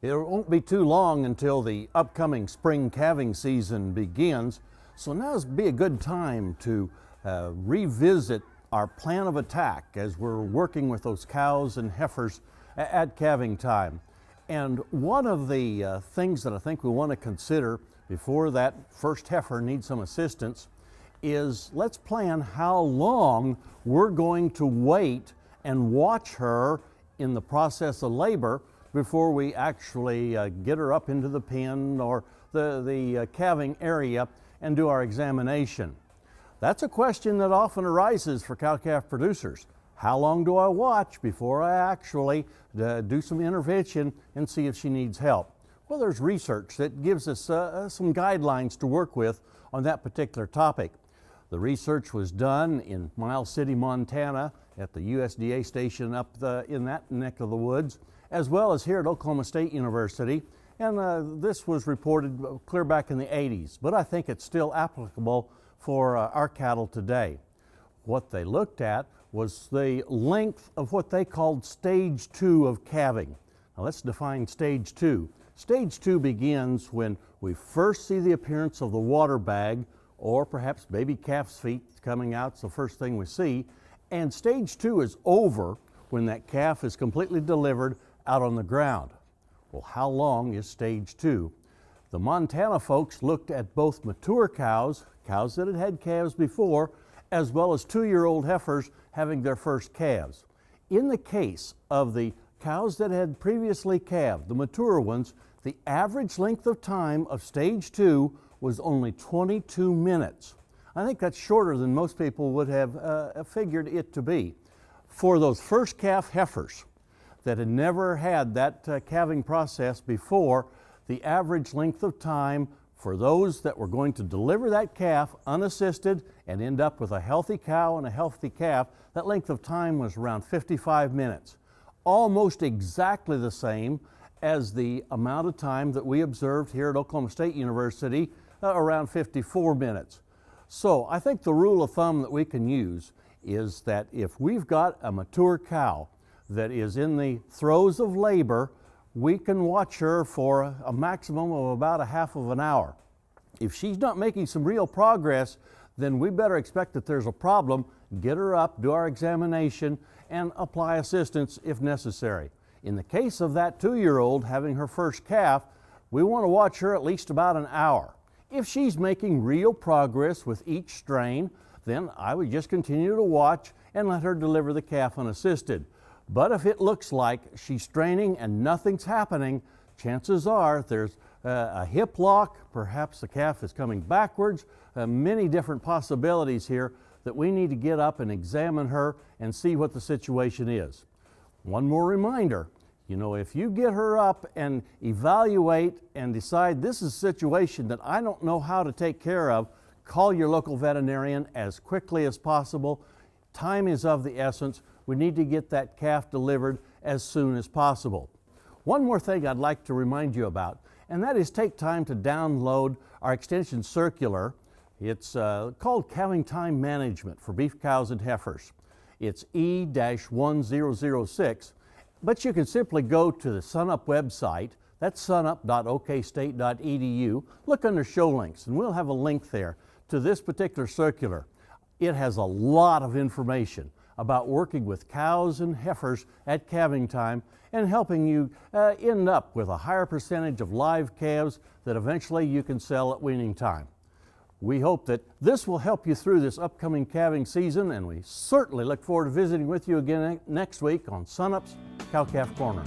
It won't be too long until the upcoming spring calving season begins, so now's be a good time to revisit our plan of attack as we're working with those cows and heifers at calving time. And one of the things that I think we want to consider before that first heifer needs some assistance is let's plan how long we're going to wait and watch her in the process of labor before we actually get her up into the pen or the calving area and do our examination. That's a question that often arises for cow-calf producers. How long do I watch before I actually do some intervention and see if she needs help? Well, there's research that gives us some guidelines to work with on that particular topic. The research was done in Miles City, Montana at the USDA station up in that neck of the woods, as well as here at Oklahoma State University. And this was reported clear back in the 80s, but I think it's still applicable for our cattle today. What they looked at was the length of what they called stage 2 of calving. Now let's define stage 2. Stage 2 begins when we first see the appearance of the water bag, or perhaps baby calf's feet coming out. It's the first thing we see. And stage 2 is over when that calf is completely delivered out on the ground. Well, how long is stage 2? The Montana folks looked at both mature cows, cows that had had calves before, as well as 2-year-old heifers having their first calves. In the case of the cows that had previously calved, the mature ones, the average length of time of stage 2 was only 22 minutes. I think that's shorter than most people would have figured it to be. For those first calf heifers that had never had that calving process before, the average length of time for those that were going to deliver that calf unassisted and end up with a healthy cow and a healthy calf, that length of time was around 55 minutes. Almost exactly the same as the amount of time that we observed here at Oklahoma State University, around 54 minutes. So I think the rule of thumb that we can use is that if we've got a mature cow that is in the throes of labor, we can watch her for a maximum of about a half of an hour. If she's not making some real progress, then we better expect that there's a problem, get her up, do our examination, and apply assistance if necessary. In the case of that 2-year-old having her first calf, we want to watch her at least about an hour. If she's making real progress with each strain, then I would just continue to watch and let her deliver the calf unassisted. But if it looks like she's straining and nothing's happening, chances are there's a hip lock, perhaps the calf is coming backwards, many different possibilities here that we need to get up and examine her and see what the situation is. One more reminder, you know, if you get her up and evaluate and decide this is a situation that I don't know how to take care of, call your local veterinarian as quickly as possible. Time is of the essence. We need to get that calf delivered as soon as possible. One more thing I'd like to remind you about, and that is take time to download our extension circular. It's called Calving Time Management for Beef Cows and Heifers. It's E-1006, but you can simply go to the SunUp website. That's sunup.okstate.edu. Look under show links, and we'll have a link there to this particular circular. It has a lot of information about working with cows and heifers at calving time and helping you end up with a higher percentage of live calves that eventually you can sell at weaning time. We hope that this will help you through this upcoming calving season, and we certainly look forward to visiting with you again next week on SunUp's Cow-Calf Corner.